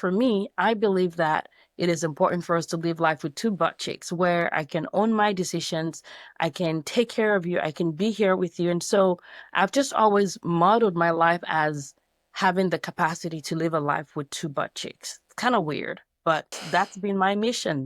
For me, I believe that it is important for us to live life with two butt cheeks where I can own my decisions, I can take care of you, I can be here with you. And so I've just always modeled my life as having the capacity to live a life with two butt cheeks. It's kind of weird, but that's been my mission.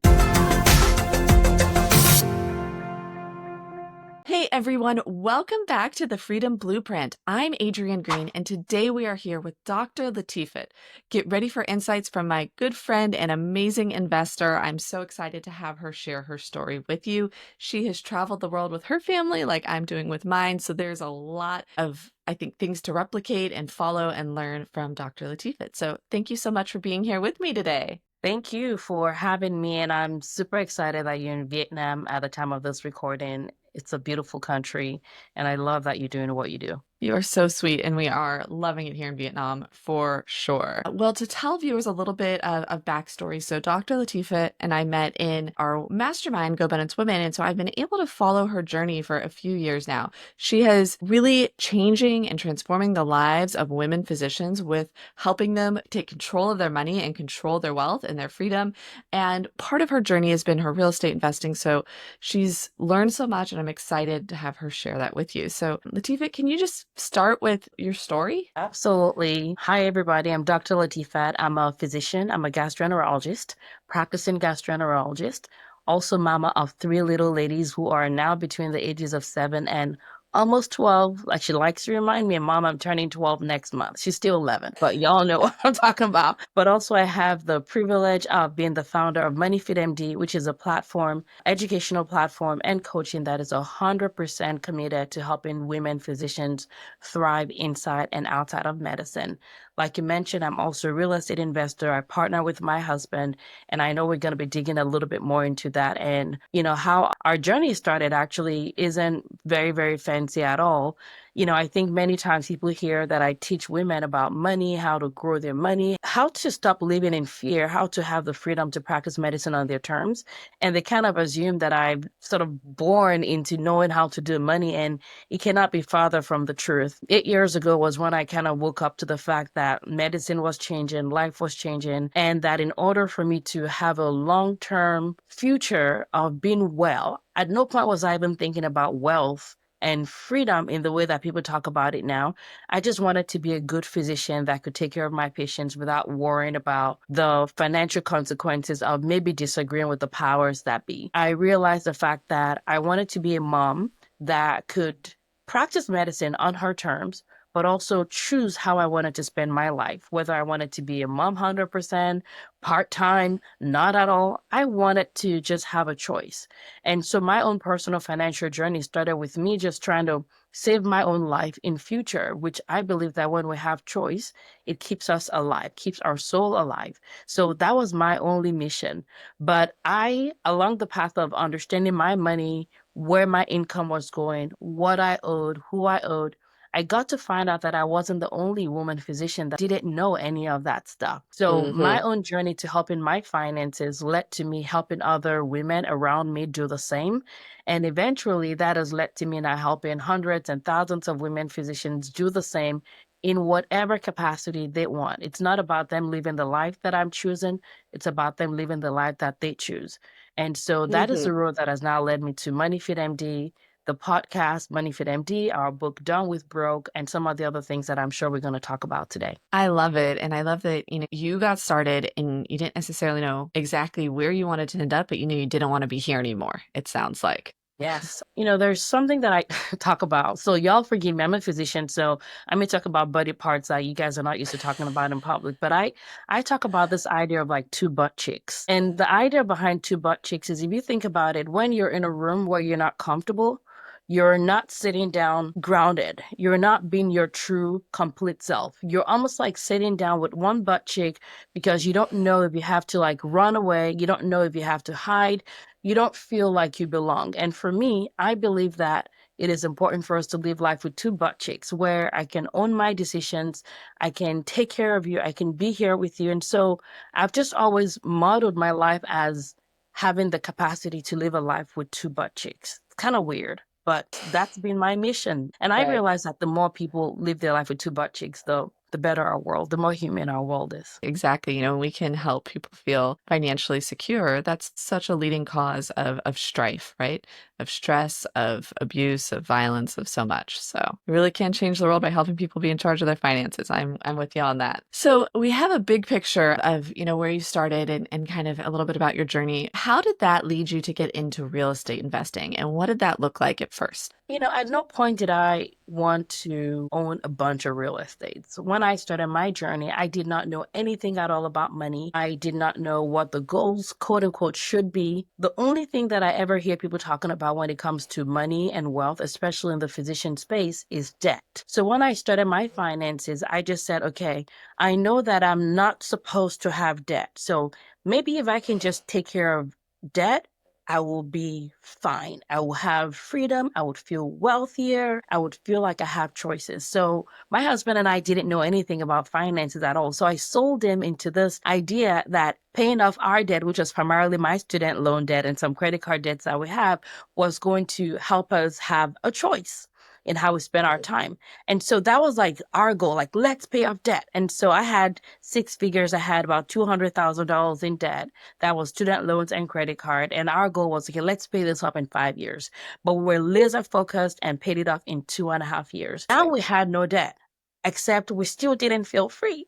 Hey everyone, welcome back to the Freedom Blueprint. I'm Adrienne Green, and today we are here with Dr. Latifat. Get ready for insights from my good friend and amazing investor. I'm so excited to have her share her story with you. She has traveled the world with her family like I'm doing with mine, so there's a lot of, I think, things to replicate and follow and learn from Dr. Latifat. So thank you so much for being here with me today. Thank you for having me, and I'm super excited that you're in Vietnam at the time of this recording. It's a beautiful country, and I love that you're doing what you do. You are so sweet, and we are loving it here in Vietnam for sure. Well, to tell viewers a little bit of backstory, so Dr. Latifat and I met in our mastermind, Go Abundance Women, and so I've been able to follow her journey for a few years now. She has really changing and transforming the lives of women physicians with helping them take control of their money and control their wealth and their freedom. And part of her journey has been her real estate investing. So she's learned so much, and I'm excited to have her share that with you. So Latifat, can you just start with your story? Absolutely. Hi, everybody. I'm Dr. Latifat. I'm a physician. I'm a gastroenterologist, practicing gastroenterologist, also mama of three little ladies who are now between the ages of 7 and almost 12. Like, she likes to remind me, Mom, I'm turning 12 next month. She's still 11, but y'all know what I'm talking about. But also, I have the privilege of being the founder of MoneyFit MD, which is a platform, educational platform and coaching that is 100% committed to helping women physicians thrive inside and outside of medicine. Like you mentioned, I'm also a real estate investor. I partner with my husband, and I know we're going to be digging a little bit more into that. And, how our journey started actually isn't very, very fancy at all. I think many times people hear that I teach women about money, how to grow their money, how to stop living in fear, how to have the freedom to practice medicine on their terms. And they kind of assume that I'm sort of born into knowing how to do money, and it cannot be farther from the truth. 8 years ago was when I kind of woke up to the fact that medicine was changing, life was changing, and that in order for me to have a long-term future of being well, at no point was I even thinking about wealth and freedom in the way that people talk about it now. I just wanted to be a good physician that could take care of my patients without worrying about the financial consequences of maybe disagreeing with the powers that be. I realized the fact that I wanted to be a mom that could practice medicine on her terms, but also choose how I wanted to spend my life, whether I wanted to be a mom 100%, part-time, not at all. I wanted to just have a choice. And so my own personal financial journey started with me just trying to save my own life in future, which I believe that when we have choice, it keeps us alive, keeps our soul alive. So that was my only mission. But along the path of understanding my money, where my income was going, what I owed, who I owed, I got to find out that I wasn't the only woman physician that didn't know any of that stuff. So my own journey to helping my finances led to me helping other women around me do the same. And eventually that has led to me now helping hundreds and thousands of women physicians do the same in whatever capacity they want. It's not about them living the life that I'm choosing. It's about them living the life that they choose. And so that is the road that has now led me to MoneyFit MD, the podcast, MoneyFit MD, our book, Done with Broke, and some of the other things that I'm sure we're going to talk about today. I love it. And I love that, you got started and you didn't necessarily know exactly where you wanted to end up, but you knew you didn't want to be here anymore, it sounds like. Yes. There's something that I talk about. So y'all forgive me, I'm a physician, so I may talk about body parts that you guys are not used to talking about in public, but I talk about this idea of like two butt cheeks. And the idea behind two butt cheeks is, if you think about it, when you're in a room where you're not comfortable, you're not sitting down grounded. You're not being your true, complete self. You're almost like sitting down with one butt cheek because you don't know if you have to like run away. You don't know if you have to hide. You don't feel like you belong. And for me, I believe that it is important for us to live life with two butt cheeks where I can own my decisions. I can take care of you. I can be here with you. And so I've just always modeled my life as having the capacity to live a life with two butt cheeks. It's kind of weird, but that's been my mission. And I Right. realize that the more people live their life with two butt cheeks, the the better our world, the more human our world is. Exactly. When we can help people feel financially secure, that's such a leading cause of strife, right? Of stress, of abuse, of violence, of so much. So we really can change the world by helping people be in charge of their finances. I'm with you on that. So we have a big picture of, where you started and kind of a little bit about your journey. How did that lead you to get into real estate investing? And what did that look like at first? At no point did I want to own a bunch of real estate. So when I started my journey, I did not know anything at all about money. I did not know what the goals, quote unquote, should be. The only thing that I ever hear people talking about when it comes to money and wealth, especially in the physician space, is debt. So when I started my finances, I just said, okay, I know that I'm not supposed to have debt. So maybe if I can just take care of debt, I will be fine. I will have freedom. I would feel wealthier. I would feel like I have choices. So my husband and I didn't know anything about finances at all. So I sold him into this idea that paying off our debt, which was primarily my student loan debt and some credit card debts that we have, was going to help us have a choice in how we spend our time. And so that was like our goal, like, let's pay off debt. And so I had six figures. I had about $200,000 in debt. That was student loans and credit card. And our goal was, okay, let's pay this off in 5 years. But we were laser focused and paid it off in 2.5 years. Now we had no debt, except we still didn't feel free.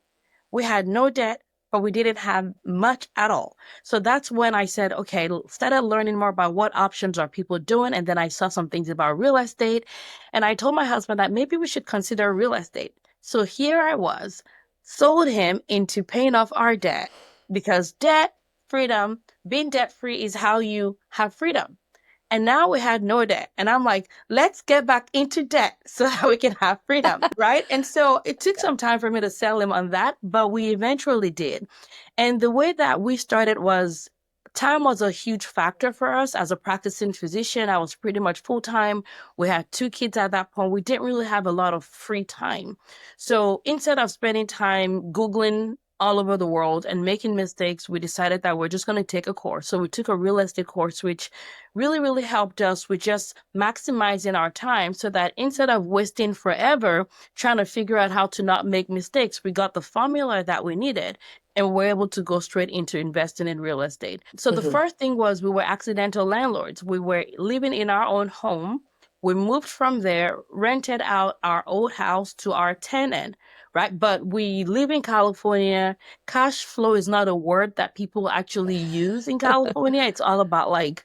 We had no debt, but we didn't have much at all. So that's when I said, okay, started learning more about what options are people doing. And then I saw some things about real estate. And I told my husband that maybe we should consider real estate. So here I was, sold him into paying off our debt, because debt, freedom, being debt free is how you have freedom. And now we had no debt. And I'm like, let's get back into debt so that we can have freedom, right? And so it took some time for me to sell him on that, but we eventually did. And the way that we started was, time was a huge factor for us. As a practicing physician, I was pretty much full time. We had two kids at that point. We didn't really have a lot of free time. So instead of spending time Googling all over the world and making mistakes, we decided that we're just going to take a course. So we took a real estate course, which really, really helped us with just maximizing our time, so that instead of wasting forever trying to figure out how to not make mistakes, we got the formula that we needed and we're able to go straight into investing in real estate. So the first thing was, we were accidental landlords. We were living in our own home. We moved from there, rented out our old house to our tenant, right? But we live in California. Cash flow is not a word that people actually use in California. It's all about, like,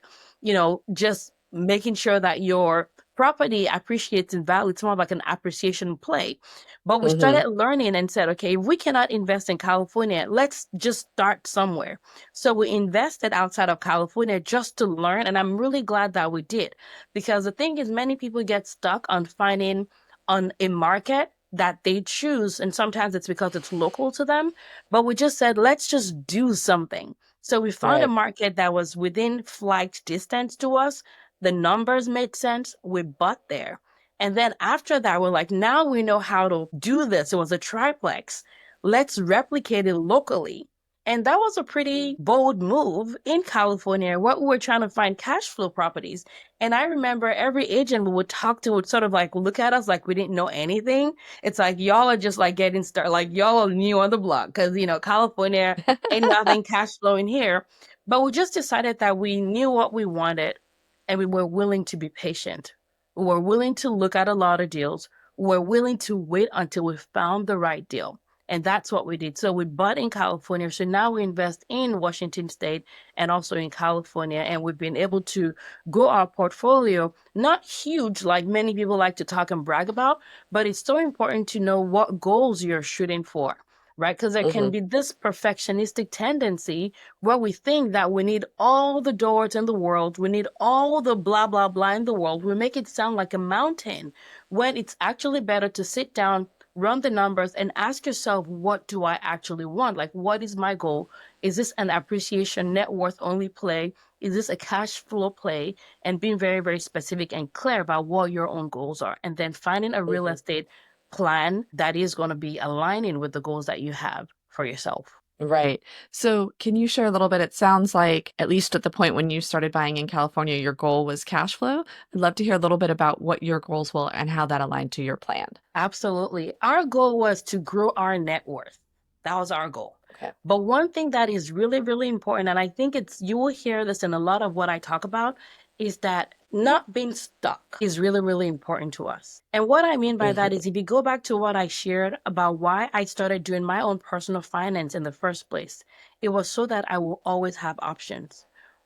just making sure that your property appreciates in value. It's more like an appreciation play. But we started learning and said, okay, if we cannot invest in California, let's just start somewhere. So we invested outside of California just to learn. And I'm really glad that we did, because the thing is, many people get stuck on finding on a market that they choose. And sometimes it's because it's local to them. But we just said, let's just do something. So we found a market that was within flight distance to us. The numbers made sense. We bought there. And then after that, we're like, now we know how to do this. It was a triplex. Let's replicate it locally. And that was a pretty bold move in California, where we were trying to find cash flow properties. And I remember every agent we would talk to would sort of like look at us like we didn't know anything. It's like, y'all are just like getting started, like y'all are new on the block, because, California ain't nothing cash flowing here. But we just decided that we knew what we wanted and we were willing to be patient. We were willing to look at a lot of deals. We were willing to wait until we found the right deal. And that's what we did. So we bought in California. So now we invest in Washington State and also in California. And we've been able to grow our portfolio, not huge like many people like to talk and brag about, but it's so important to know what goals you're shooting for, right? Because there can be this perfectionistic tendency where we think that we need all the doors in the world, we need all the blah, blah, blah in the world. We make it sound like a mountain, when it's actually better to sit down, run the numbers, and ask yourself, what do I actually want? Like, what is my goal? Is this an appreciation net worth only play? Is this a cash flow play? And being very, very specific and clear about what your own goals are. And then finding a real estate plan that is going to be aligning with the goals that you have for yourself. Right. So, can you share a little bit? It sounds like, at least at the point when you started buying in California, your goal was cash flow. I'd love to hear a little bit about what your goals were and how that aligned to your plan. Absolutely. Our goal was to grow our net worth. That was our goal. Okay. But one thing that is really, really important, and I think you will hear this in a lot of what I talk about, is that not being stuck is really, really important to us. And what I mean by that Hmm. is if you go back to what I shared about why I started doing my own personal finance in the first place, it was so that I will always have options.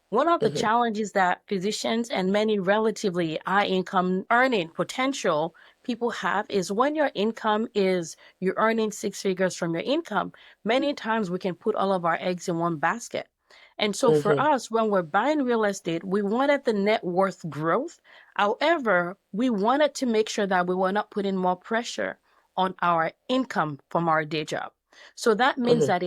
One of the Hmm. challenges that physicians and many relatively high income earning potential people have is when your income is you're earning six figures from your income, many times we can put all of our eggs in one basket. And so for Hmm. us, when we're buying real estate, we wanted the net worth growth. However, we wanted to make sure that we were not putting more pressure on our income from our day job. So that means Hmm. that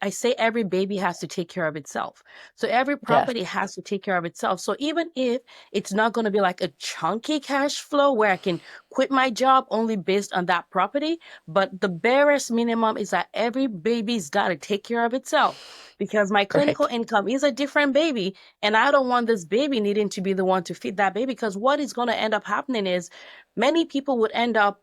I say every baby has to take care of itself. So every Yes. property has to take care of itself. So even if it's not going to be like a chunky cash flow where I can quit my job only based on that property, but the barest minimum is that every baby's got to take care of itself because my clinical Right. income is a different baby. And I don't want this baby needing to be the one to feed that baby because what is going to end up happening is many people would end up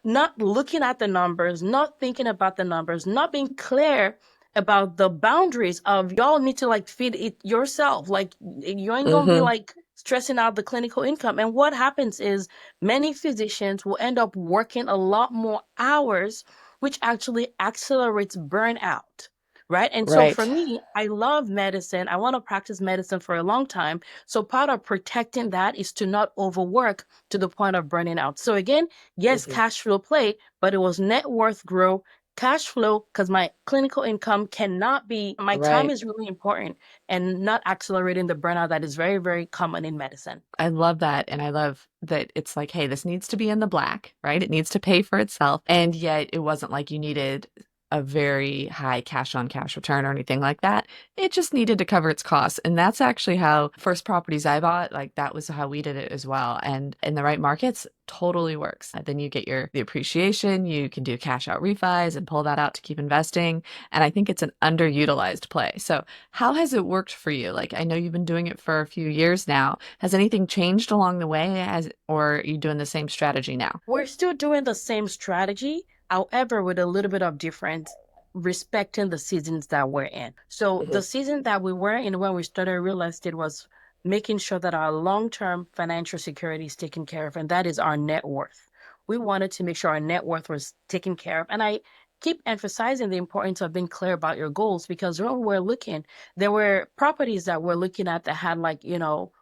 not looking at the numbers, not thinking about the numbers, not being clear about the boundaries of y'all need to like feed it yourself. Like you ain't gonna be Hmm. like stressing out the clinical income. And what happens is many physicians will end up working a lot more hours, which actually accelerates burnout. Right. And so for Right. me, I love medicine. I want to practice medicine for a long time. So part of protecting that is to not overwork to the point of burning out. So again, yes, Hmm. cash flow play, but it was net worth grow, cash flow, because my clinical income cannot be, my time Right. is really important and not accelerating the burnout that is very, very common in medicine. I love that. And I love that it's like, hey, this needs to be in the black, right? It needs to pay for itself. And yet it wasn't like you needed a very high cash on cash return or anything like that. It just needed to cover its costs. And that's actually how first properties I bought, like that was how we did it as well. And in the right markets, totally works. Then you get the appreciation, you can do cash out refis and pull that out to keep investing. And I think it's an underutilized play. So how has it worked for you? Like I know you've been doing it for a few years now. Has anything changed along the way or are you doing the same strategy now? We're still doing the same strategy, however, with a little bit of difference, respecting the seasons that we're in. So the Hmm. season that we were in when we started real estate was making sure that our long-term financial security is taken care of, and that is our net worth. We wanted to make sure our net worth was taken care of. And I keep emphasizing the importance of being clear about your goals because when we're looking, there were properties that we're looking at that had like,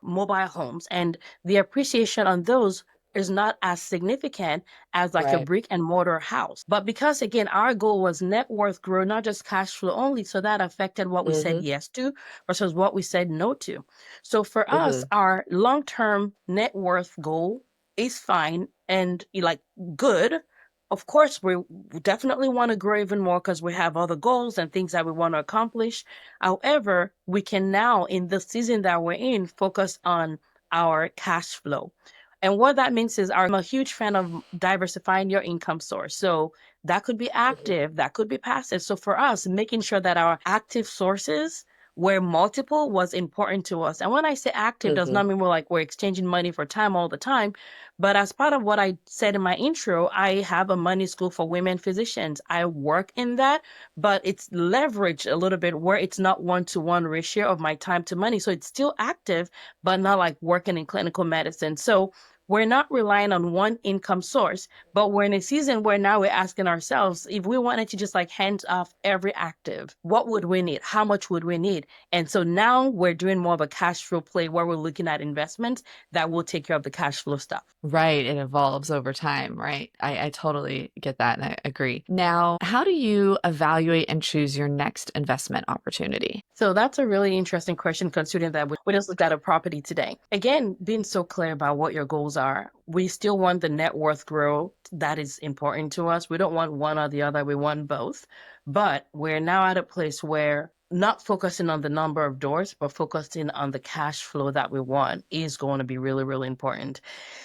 mobile homes, and the appreciation on those is not as significant as like a Right. brick and mortar house. But because again, our goal was net worth grow, not just cash flow only. So that affected what we said Hmm. yes to versus what we said no to. So for us, Hmm. our long-term net worth goal is fine and like good. Of course, we definitely want to grow even more because we have other goals and things that we want to accomplish. However, we can now, in the season that we're in, focus on our cash flow. And what that means is I'm a huge fan of diversifying your income source. So that could be Hmm. active, that could be passive. So for us, making sure that our active sources were multiple was important to us. And when I say active, does Hmm. not mean we're exchanging money for time all the time. But as part of what I said in my intro, I have a money school for women physicians. I work in that, but it's leveraged a little bit where it's not one-to-one ratio of my time to money. So it's still active, but not like working in clinical medicine. So we're not relying on one income source, but we're in a season where now we're asking ourselves if we wanted to just like hands off every active, what would we need? How much would we need? And so now we're doing more of a cash flow play where we're looking at investments that will take care of the cash flow stuff. Right. It evolves over time, right? I totally get that and I agree. Now, how do you evaluate and choose your next investment opportunity? So that's a really interesting question considering that we just looked at a property today. Again, being so clear about what your goals are. We still want the net worth growth. That is important to us. We don't want one or the other. We want both. But we're now at a place where not focusing on the number of doors, but focusing on the cash flow that we want is going to be really, really important.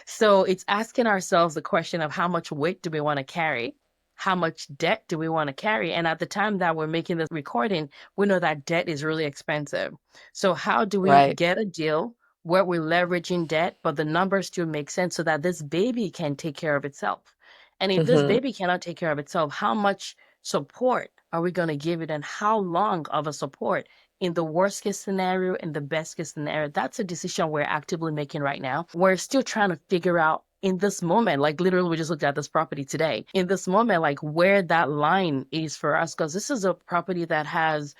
So it's asking ourselves the question of how much weight do we want to carry? how much debt do we want to carry? And at the time that we're making this recording, we know that debt is really expensive. So how do we Right. get a deal where we're leveraging debt, but the numbers still make sense so that this baby can take care of itself? And if this Hmm. baby cannot take care of itself, how much support are we going to give it and how long of a support? In the worst case scenario, in the best case scenario, that's a decision we're actively making right now. We're still trying to figure out in this moment, like literally, we just looked at this property today. In this moment, like where that line is for us, because this is a property that has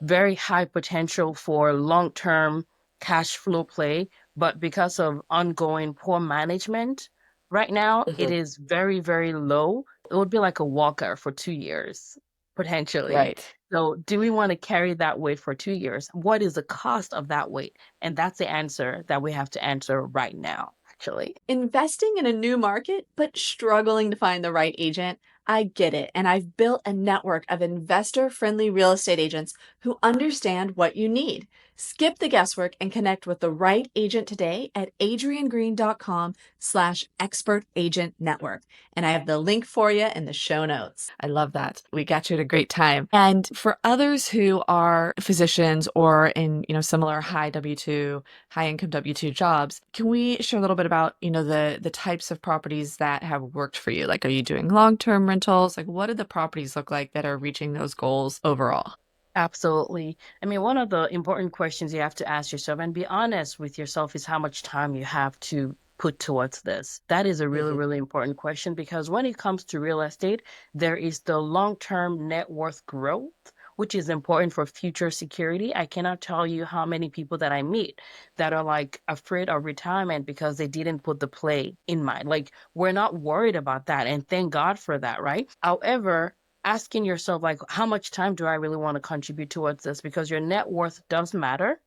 very high potential for long-term cash flow play, but because of ongoing poor management, right now it Hmm. is very, very low. It would be like a walker for 2 years, potentially. Right. So, do we want to carry that weight for 2 years? What is the cost of that weight? And that's the answer that we have to answer right now, actually. Investing in a new market, but struggling to find the right agent? I get it. And I've built a network of investor friendly real estate agents who understand what you need. Skip the guesswork and connect with the right agent today at adriennegreen.com/expert agent network. And I have the link for you in the show notes. I love that. We got you at a great time. And for others who are physicians or in, similar high W-2, high income W-2 jobs, can we share a little bit about, the types of properties that have worked for you? Like, are you doing long-term rentals? Like, what do the properties look like that are reaching those goals overall? Absolutely. I mean, one of the important questions you have to ask yourself and be honest with yourself is how much time you have to put towards this. That is a really, Hmm. really important question because when it comes to real estate, there is the long-term net worth growth, which is important for future security. I cannot tell you how many people that I meet that are like afraid of retirement because they didn't put the play in mind. Like, we're not worried about that. And thank God for that, right? However, asking yourself like how much time do I really want to contribute towards this because your net worth does matter,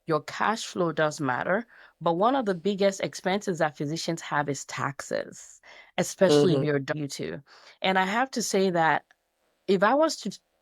your cash flow does matter, but one of the biggest expenses that physicians have is taxes, especially if Hmm. you're W-2. And I have to say that if I was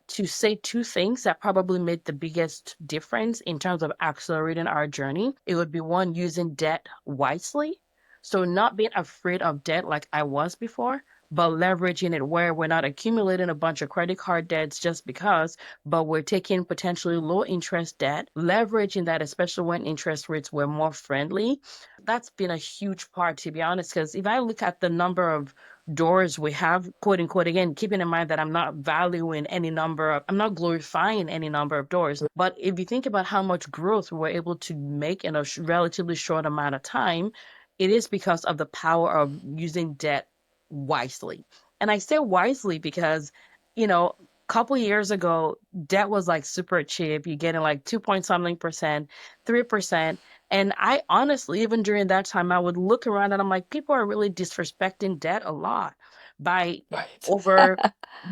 to say two things that probably made the biggest difference in terms of accelerating our journey, it would be one, using debt wisely. So not being afraid of debt like I was before, but leveraging it where we're not accumulating a bunch of credit card debts just because, but we're taking potentially low interest debt, leveraging that, especially when interest rates were more friendly. That's been a huge part, to be honest, because if I look at the number of doors we have, quote unquote, again, keeping in mind that I'm not valuing any number of, I'm not glorifying any number of doors. But if you think about how much growth we're able to make in a relatively short amount of time, it is because of the power of using debt wisely. And I say wisely because, a couple years ago, debt was like super cheap. You're getting like 2 point something percent, 3%. And I honestly, even during that time, I would look around and I'm like, people are really disrespecting debt a lot by Right. over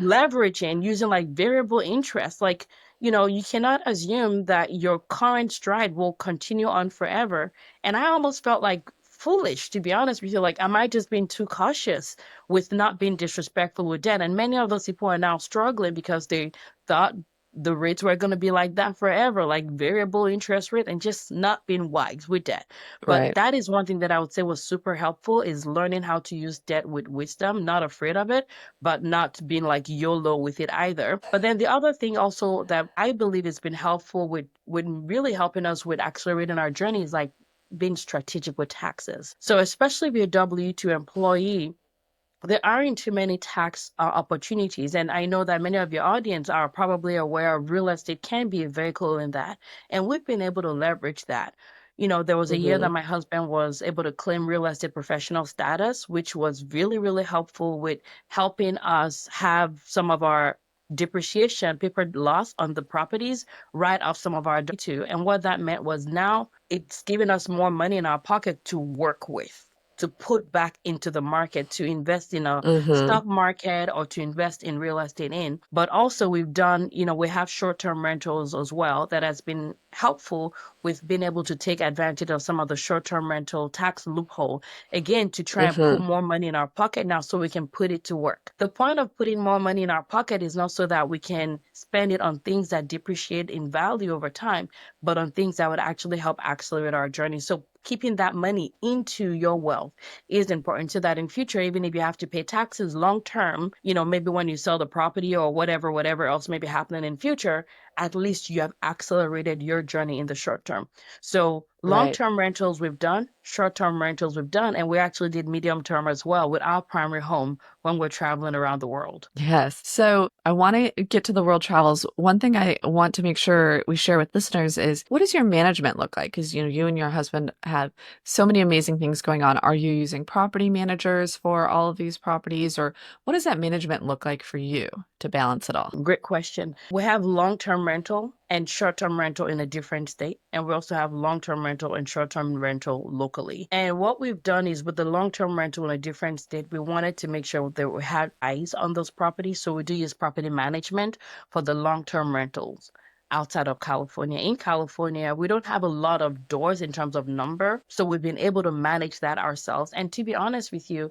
leveraging using like variable interest. Like, you cannot assume that your current stride will continue on forever. And I almost felt like foolish, to be honest with you. Like, am I just being too cautious with not being disrespectful with debt? And many of those people are now struggling because they thought the rates were going to be like that forever, like variable interest rate, and just not being wise with debt. But Right. that is one thing that I would say was super helpful is learning how to use debt with wisdom, not afraid of it, but not being like YOLO with it either. But then the other thing also that I believe has been helpful with really helping us with accelerating our journey is like being strategic with taxes. So especially if you're a W-2 employee, there aren't too many tax opportunities. And I know that many of your audience are probably aware of real estate can be a vehicle in that. And we've been able to leverage that. There was a year that Hmm. my husband was able to claim real estate professional status, which was really, really helpful with helping us have some of our depreciation, paper loss on the properties right off some of our W-2. And what that meant was now it's giving us more money in our pocket to work with, to put back into the market, to invest in a Hmm. stock market or to invest in real estate in. But also we've done, we have short-term rentals as well that has been helpful with being able to take advantage of some of the short-term rental tax loophole, again, to try and put Hmm. more money in our pocket now so we can put it to work. The point of putting more money in our pocket is not so that we can spend it on things that depreciate in value over time, but on things that would actually help accelerate our journey. So keeping that money into your wealth is important so that in future, even if you have to pay taxes long term, maybe when you sell the property or whatever else may be happening in future, at least you have accelerated your journey in the short term. So Right. long-term rentals we've done, short-term rentals we've done, and we actually did medium term as well with our primary home when we're traveling around the world. Yes. So I want to get to the world travels. One thing I want to make sure we share with listeners is what does your management look like? Because you and your husband have so many amazing things going on. Are you using property managers for all of these properties, or what does that management look like for you to balance it all? Great question. We have long-term rental and short-term rental in a different state, and we also have long-term rental and short-term rental locally. And what we've done is with the long-term rental in a different state, we wanted to make sure that we had eyes on those properties. So we do use property management for the long-term rentals outside of California. In California, we don't have a lot of doors in terms of number, so we've been able to manage that ourselves. And to be honest with you,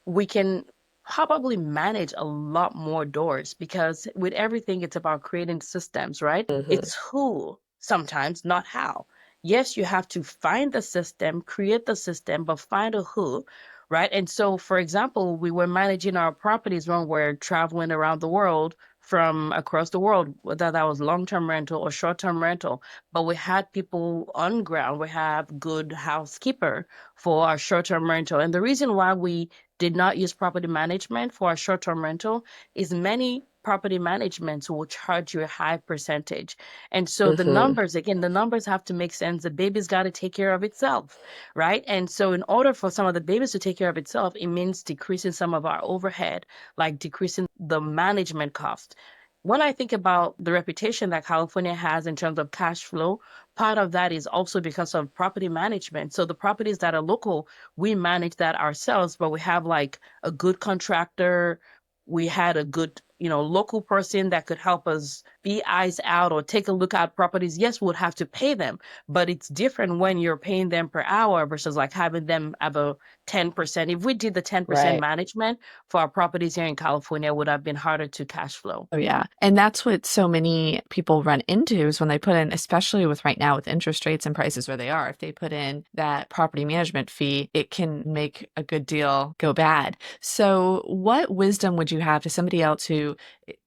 we can probably manage a lot more doors because with everything, it's about creating systems, right? Hmm. It's who sometimes, not how. Yes, you have to find the system, create the system, but find a who, right? And so, for example, we were managing our properties when we're traveling around the world from across the world, whether that was long-term rental or short-term rental. But we had people on ground. We have good housekeeper for our short-term rental. And the reason why we did not use property management for a short-term rental is many property managements will charge you a high percentage. And so the Hmm. numbers, again, the numbers have to make sense. The baby's got to take care of itself, right? And so in order for some of the babies to take care of itself, it means decreasing some of our overhead, like decreasing the management cost. When I think about the reputation that California has in terms of cash flow, part of that is also because of property management. So the properties that are local, we manage that ourselves, but we have like a good contractor. We had a good, local person that could help us be eyes out or take a look at properties. Yes, we'll have to pay them, but it's different when you're paying them per hour versus like having them have a 10%. If we did the 10% Right. management for our properties here in California, it would have been harder to cash flow. Oh, yeah. And that's what so many people run into is when they put in, especially with right now with interest rates and prices where they are, if they put in that property management fee, it can make a good deal go bad. So, what wisdom would you have to somebody else who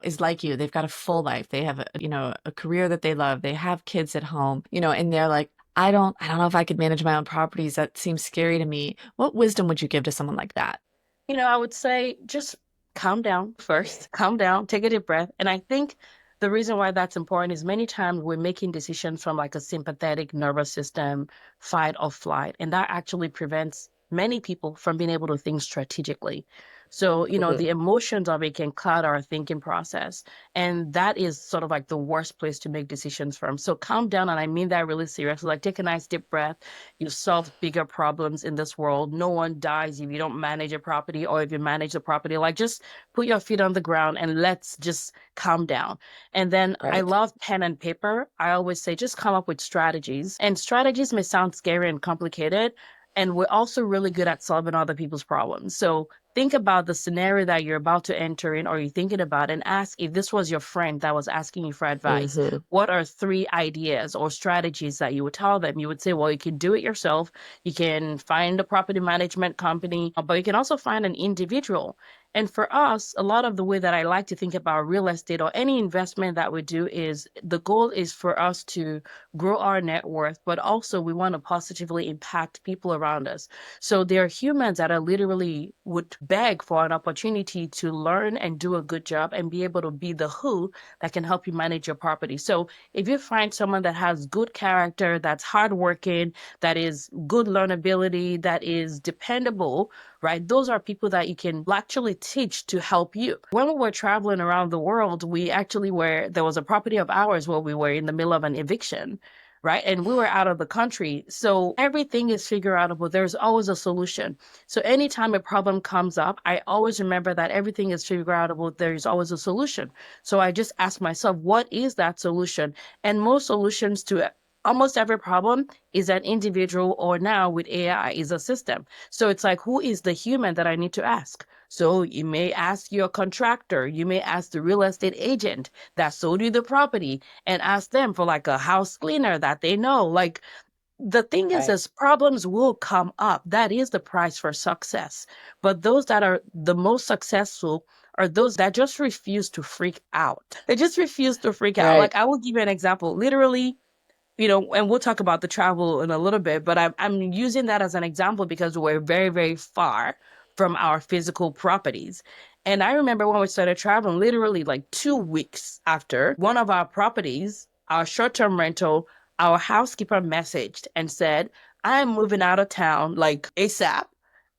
is like you? They've got a full life, they have a career that they love, they have kids at home, and they're like, I don't know if I could manage my own properties. That seems scary to me. What wisdom would you give to someone like that? I would say just calm down first, calm down, take a deep breath. And I think the reason why that's important is many times we're making decisions from like a sympathetic nervous system, fight or flight. And that actually prevents many people from being able to think strategically. So, the emotions of it can cloud our thinking process. And that is sort of like the worst place to make decisions from. So calm down. And I mean that really seriously. Like take a nice deep breath. You solve bigger problems in this world. No one dies if you don't manage a property or if you manage a property. Like just put your feet on the ground and let's just calm down. And then I Right. love pen and paper. I always say just come up with strategies. And strategies may sound scary and complicated. And we're also really good at solving other people's problems. So think about the scenario that you're about to enter in or you're thinking about and ask if this was your friend that was asking you for advice. Hmm. What are three ideas or strategies that you would tell them? You would say, well, you can do it yourself. You can find a property management company, but you can also find an individual. And for us, a lot of the way that I like to think about real estate or any investment that we do is the goal is for us to grow our net worth, but also we want to positively impact people around us. So there are humans that are literally would beg for an opportunity to learn and do a good job and be able to be the who that can help you manage your property. So if you find someone that has good character, that's hardworking, that is good learnability, that is dependable, right? Those are people that you can actually teach to help you. When we were traveling around the world, there was a property of ours where we were in the middle of an eviction. Right. And we were out of the country. So everything is figure outable. There's always a solution. So anytime a problem comes up, I always remember that everything is figure outable. There is always a solution. So I just ask myself, what is that solution? And most solutions to almost every problem is an individual or now with AI is a system. So it's like, who is the human that I need to ask? So you may ask your contractor, you may ask the real estate agent that sold you the property and ask them for like a house cleaner that they know. Like The thing Right. is problems will come up. That is the price for success. But those that are the most successful are those that just refuse to freak out. They just refuse to freak out. Right. Like, I will give you an example. Literally, and we'll talk about the travel in a little bit, but I'm using that as an example because we're very, very far from our physical properties. And I remember when we started traveling, literally like 2 weeks after one of our properties, our short-term rental, our housekeeper messaged and said, I am moving out of town like ASAP.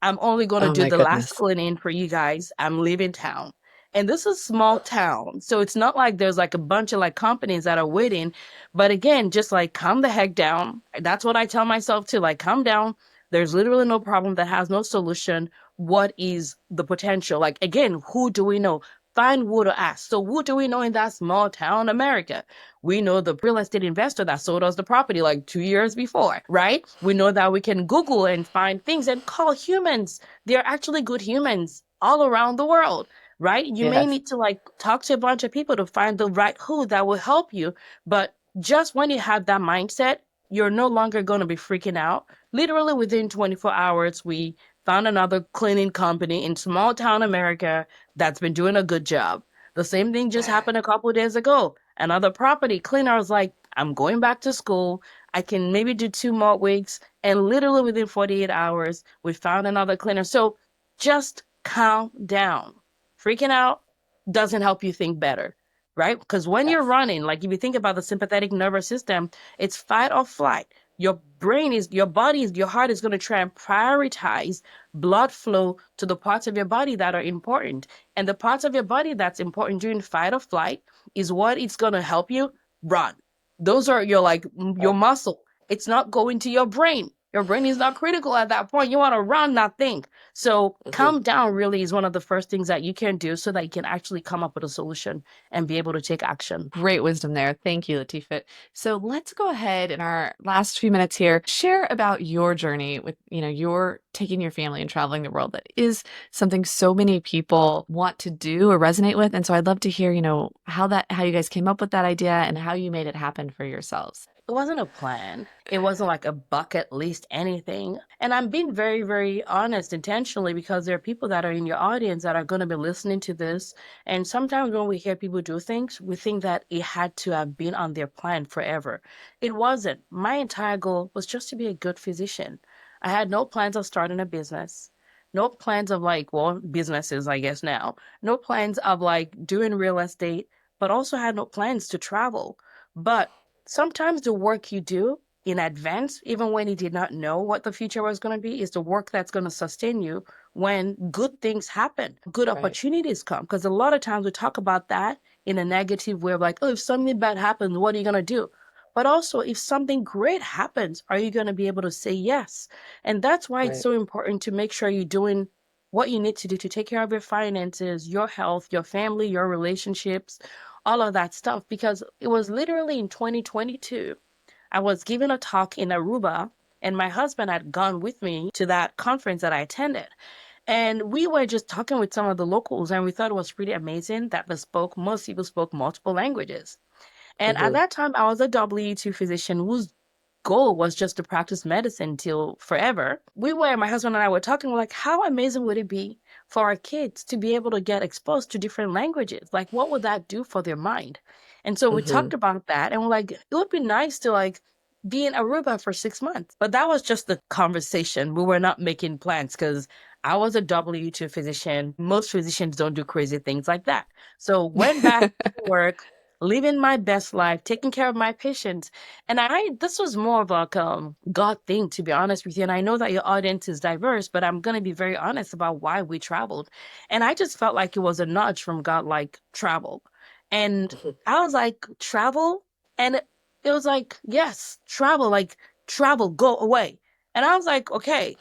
I'm only going to Oh do my the last goodness. cleaning for you guys. I'm leaving town. And this is small town. So it's not like there's like a bunch of like companies that are waiting, but again, just like calm the heck down. That's what I tell myself too. Like, calm down. There's literally no problem that has no solution. What is the potential? Like, again, who do we know? Find who to ask. So, who do we know in that small town America? We know the real estate investor that sold us the property like 2 years before, right? We know that we can Google and find things and call humans. They're actually good humans all around the world, right? You may Yes. need to like talk to a bunch of people to find the right who that will help you. But just when you have that mindset, you're no longer going to be freaking out. Literally within 24 hours, we found another cleaning company in small town America that's been doing a good job. The same thing just happened a couple of days ago. Another property cleaner was like, I'm going back to school. I can maybe do 2 more weeks. And literally within 48 hours, we found another cleaner. So just calm down. Freaking out doesn't help you think better, right? Because when you're Yes. running, like if you think about the sympathetic nervous system, it's fight or flight. Your brain is, your body is, your heart is going to try and prioritize blood flow to the parts of your body that are important. And the parts of your body that's important during fight or flight is what it's going to help you run. Those are your like your Right. muscle. It's not going to your brain. Your brain is not critical at that point. You want to run, not think. So Mhm. calm down really is one of the first things that you can do so that you can actually come up with a solution and be able to take action. Great wisdom there. Thank you, Latifat. So let's go ahead in our last few minutes here, share about your journey with, your taking your family and traveling the world. That is something so many people want to do or resonate with. And so I'd love to hear, how you guys came up with that idea and how you made it happen for yourselves. It wasn't a plan. It wasn't like a bucket list anything. And I'm being very, very honest intentionally because there are people that are in your audience that are going to be listening to this. And sometimes when we hear people do things, we think that it had to have been on their plan forever. It wasn't. My entire goal was just to be a good physician. I had no plans of starting a business. No plans of like, well, businesses, I guess now. No plans of like doing real estate, but also had no plans to travel. But sometimes the work you do in advance, even when you did not know what the future was going to be, is the work that's going to sustain you when good things happen, good Right. opportunities come. Because a lot of times we talk about that in a negative way of like, oh, if something bad happens, what are you going to do? But also, if something great happens, are you going to be able to say yes? And that's why it's Right. so important to make sure you're doing what you need to do to take care of your finances, your health, your family, your relationships, all of that stuff because it was literally in 2022. I was giving a talk in Aruba, and my husband had gone with me to that conference that I attended. And we were just talking with some of the locals, and we thought it was pretty amazing that most people spoke multiple languages. And at Hmm. that time, I was a W-2 physician whose goal was just to practice medicine till forever. My husband and I were talking, we're like, how amazing would it be for our kids to be able to get exposed to different languages? Like, what would that do for their mind? And so we Hmm. talked about that, and we're like, it would be nice to like be in Aruba for 6 months. But that was just the conversation. We were not making plans because I was a W-2 physician. Most physicians don't do crazy things like that. So went back to work, living my best life, taking care of my patients. And this was more of like a God thing, to be honest with you. And I know that your audience is diverse, but I'm going to be very honest about why we traveled. And I just felt like it was a nudge from God, like travel. And I was like, travel? And it was like, yes, travel, like travel, go away. And I was like, okay,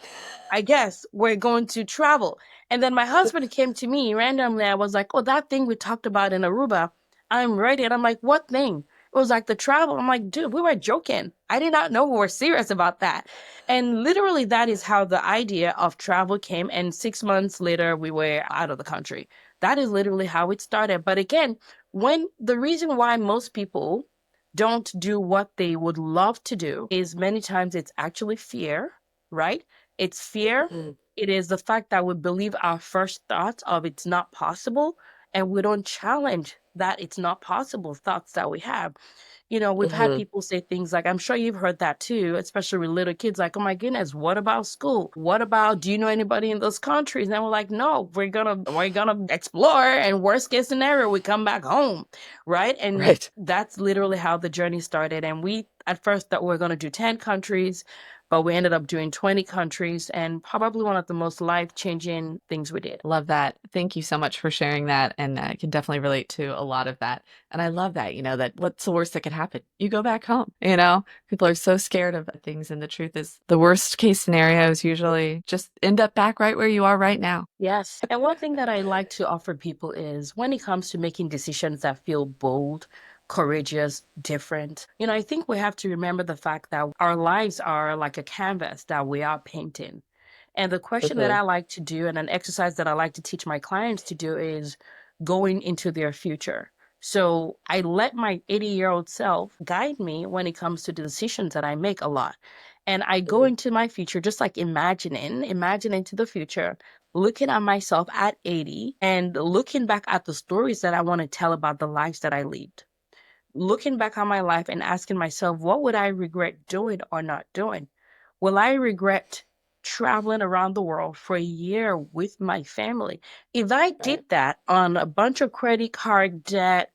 I guess we're going to travel. And then my husband came to me randomly. I was like, oh, that thing we talked about in Aruba, I'm ready. And I'm like, what thing? It was like the travel. I'm like, dude, we were joking. I did not know we were serious about that. And literally, that is how the idea of travel came. And 6 months later, we were out of the country. That is literally how it started. But again, when the reason why most people don't do what they would love to do is many times it's actually fear, right? It's fear. Mhm. It is the fact that we believe our first thoughts of it's not possible, and we don't challenge that it's not possible thoughts that we have. We've had Mhm. people say things like, I'm sure you've heard that too, especially with little kids, like, oh my goodness, what about school? What about, do you know anybody in those countries? And we're like, no, we're gonna explore, and worst case scenario, we come back home, right? And Right. that's literally how the journey started. And we at first thought we were gonna do 10 countries, but we ended up doing 20 countries, and probably one of the most life-changing things we did. Love that. Thank you so much for sharing that. And I can definitely relate to a lot of that. And I love that, that what's the worst that could happen? You go back home. People are so scared of things. And the truth is, the worst case scenarios usually just end up back right where you are right now. Yes. And one thing that I like to offer people is when it comes to making decisions that feel bold, courageous, different, I think we have to remember the fact that our lives are like a canvas that we are painting. And the question that Mhm. I like to do, and an exercise that I like to teach my clients to do, is going into their future. So I let my 80-year-old self guide me when it comes to the decisions that I make a lot. And I go Mhm. into my future, just like imagining to the future, looking at myself at 80 and looking back at the stories that I want to tell about the lives that I lived, looking back on my life and asking myself, what would I regret doing or not doing? Will I regret traveling around the world for a year with my family? If I did Right. that on a bunch of credit card debt,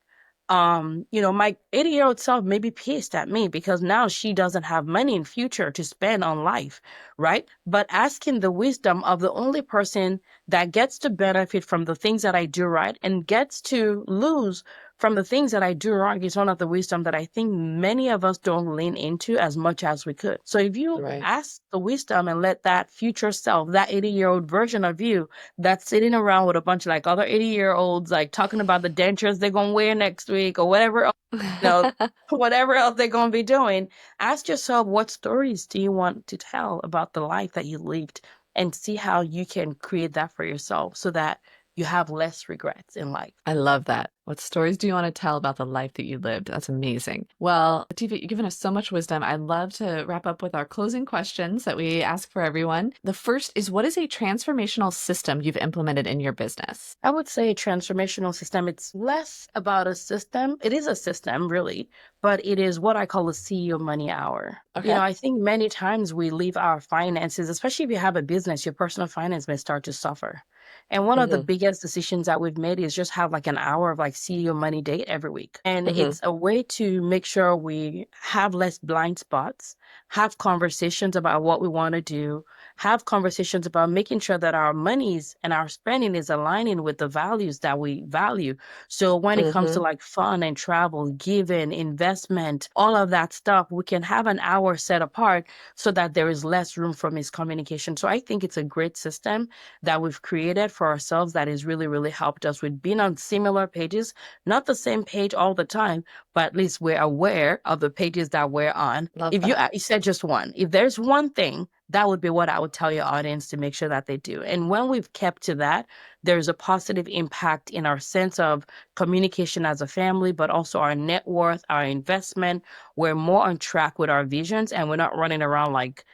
my 80-year-old self may be pissed at me because now she doesn't have money in future to spend on life, right? But asking the wisdom of the only person that gets to benefit from the things that I do right and gets to lose from the things that I do wrong is one of the wisdom that I think many of us don't lean into as much as we could. So if you Right. ask the wisdom and let that future self, that 80-year-old version of you that's sitting around with a bunch of like other 80-year-olds, like talking about the dentures they're gonna wear next week or whatever else, you know, whatever else they're gonna be doing, ask yourself, what stories do you want to tell about the life that you lived, and see how you can create that for yourself so that you have less regrets in life. I love that. What stories do you want to tell about the life that you lived? That's amazing. Well, Latifah, you've given us so much wisdom. I'd love to wrap up with our closing questions that we ask for everyone. The first is, what is a transformational system you've implemented in your business? I would say transformational system, it's less about a system. It is a system, really, but it is what I call a CEO money hour. Okay. I think many times we leave our finances, especially if you have a business, your personal finance may start to suffer. And one of the Mhm. biggest decisions that we've made is just have like an hour of like CEO money date every week. And Mhm. it's a way to make sure we have less blind spots, have conversations about what we want to do, have conversations about making sure that our monies and our spending is aligning with the values that we value. So when it comes to Mhm. like fun and travel, giving, investment, all of that stuff, we can have an hour set apart so that there is less room for miscommunication. So I think it's a great system that we've created for ourselves that has really, really helped us with being on similar pages, not the same page all the time, but at least we're aware of the pages that we're on. Love If you, that. you said just one, if there's one thing, that would be what I would tell your audience to make sure that they do. And when we've kept to that, there's a positive impact in our sense of communication as a family, but also our net worth, our investment. We're more on track with our visions, and we're not running around like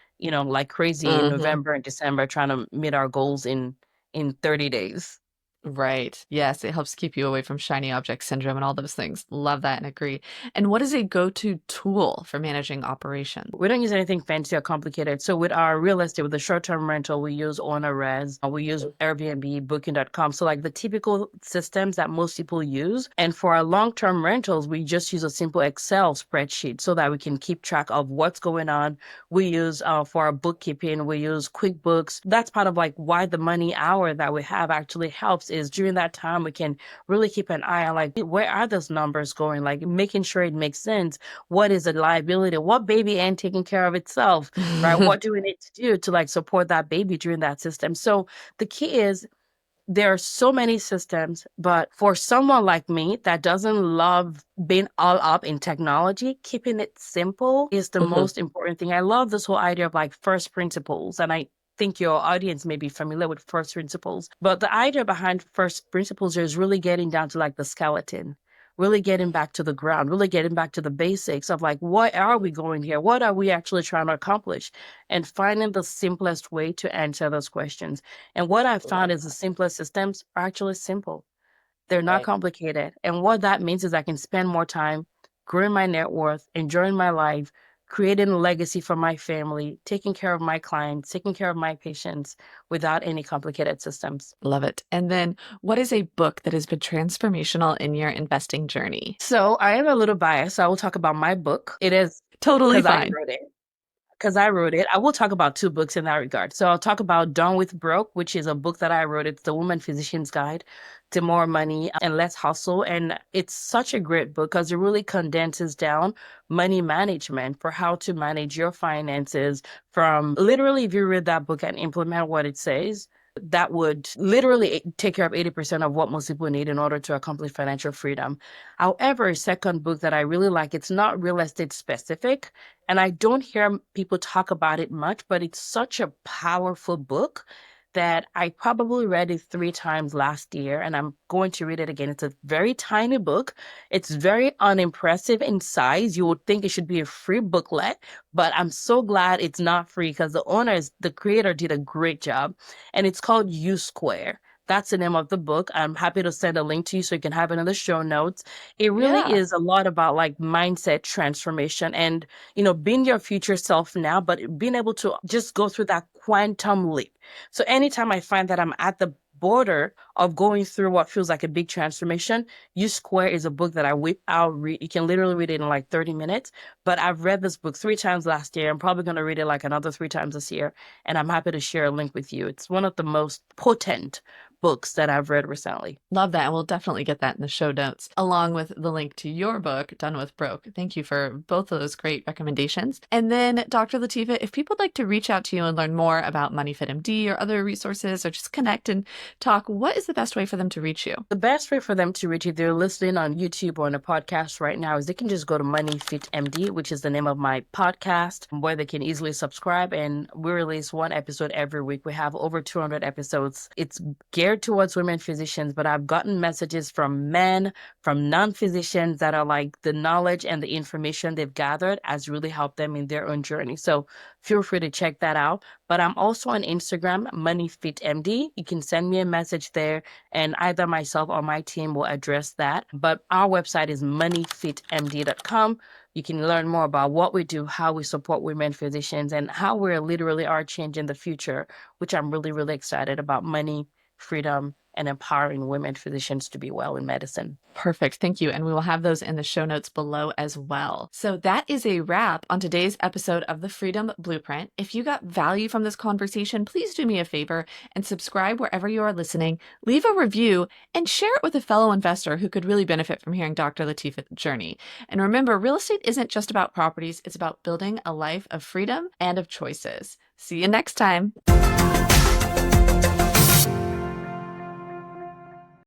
crazy in Mhm. November and December trying to meet our goals in 30 days. Right. Yes, it helps keep you away from shiny object syndrome and all those things. Love that and agree. And what is a go-to tool for managing operations? We don't use anything fancy or complicated. So with our real estate, with the short-term rental, we use OwnerRez, we use Airbnb, Booking.com. So like the typical systems that most people use. And for our long-term rentals, we just use a simple Excel spreadsheet so that we can keep track of what's going on. We use for our bookkeeping, we use QuickBooks. That's part of like why the money hour that we have actually helps is during that time we can really keep an eye on like where are those numbers going, like making sure it makes sense. What is a liability? What baby ain't taking care of itself, right? What do we need to do to like support that baby during that system? So the key is there are so many systems, but for someone like me that doesn't love being all up in technology, keeping it simple is the Mhm. most important thing. I love this whole idea of like first principles, and I think your audience may be familiar with first principles, but the idea behind first principles is really getting down to like the skeleton. really getting back to the ground, really getting back to the basics of like, what are we going here? What are we actually trying to accomplish? And finding the simplest way to answer those questions. And what I found is the simplest systems are actually simple. They're not Right. complicated. And what that means is I can spend more time growing my net worth, enjoying my life, creating a legacy for my family, taking care of my clients, taking care of my patients without any complicated systems. Love it. And then what is a book that has been transformational in your investing journey? So I am a little biased. So I will talk about my book. It is Totally because I fine. wrote it. Because I wrote it. I will talk about two books in that regard. So I'll talk about Done with Broke, which is a book that I wrote. It's the Woman Physician's Guide to More Money and Less Hustle. And it's such a great book because it really condenses down money management for how to manage your finances from literally, if you read that book and implement what it says, that would literally take care of 80% of what most people need in order to accomplish financial freedom. However, a second book that I really like, it's not real estate specific, and I don't hear people talk about it much, but it's such a powerful book that I probably read it 3 times last year, and I'm going to read it again. It's a very tiny book. It's very unimpressive in size. You would think it should be a free booklet, but I'm so glad it's not free because the creator did a great job. And it's called U Square. That's the name of the book. I'm happy to send a link to you so you can have it in the show notes. It really Yeah. is a lot about like mindset transformation and, being your future self now, but being able to just go through that quantum leap. So anytime I find that I'm at the border of going through what feels like a big transformation, U Square is a book that I'll read. You can literally read it in like 30 minutes. But I've read this book 3 times last year. I'm probably going to read it like another 3 times this year. And I'm happy to share a link with you. It's one of the most potent books that I've read recently. Love that. And we'll definitely get that in the show notes, along with the link to your book, Done with Broke. Thank you for both of those great recommendations. And then, Dr. Latifat, if people would like to reach out to you and learn more about MoneyFit MD or other resources or just connect and talk, what is the best way for them to reach you? The best way for them to reach if they're listening on YouTube or on a podcast right now is they can just go to MoneyFit MD, which is the name of my podcast, where they can easily subscribe. And we release one episode every week. We have over 200 episodes. It's geared towards women physicians, but I've gotten messages from men, from non-physicians that are like the knowledge and the information they've gathered has really helped them in their own journey. So feel free to check that out. But I'm also on Instagram, MoneyFitMD. You can send me a message there and either myself or my team will address that. But our website is moneyfitmd.com. You can learn more about what we do, how we support women physicians, and how we literally are changing the future, which I'm really, really excited about money, freedom, and empowering women physicians to be well in medicine. Perfect. Thank you. And we will have those in the show notes below as well. So that is a wrap on today's episode of the Freedom Blueprint. If you got value from this conversation, please do me a favor and subscribe wherever you are listening, leave a review, and share it with a fellow investor who could really benefit from hearing Dr. Latifat's journey. And remember, real estate isn't just about properties, it's about building a life of freedom and of choices. See you next time.